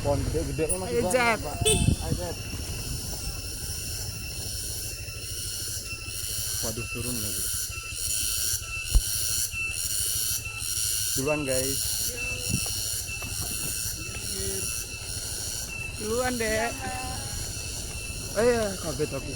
Pohon gede-gedenya masih Ayo, banyak, Zat. Pak. Ayo, Zat. Waduh, turun lagi. Duluan, guys. Duluan, Dek. Ayo, kaget aku.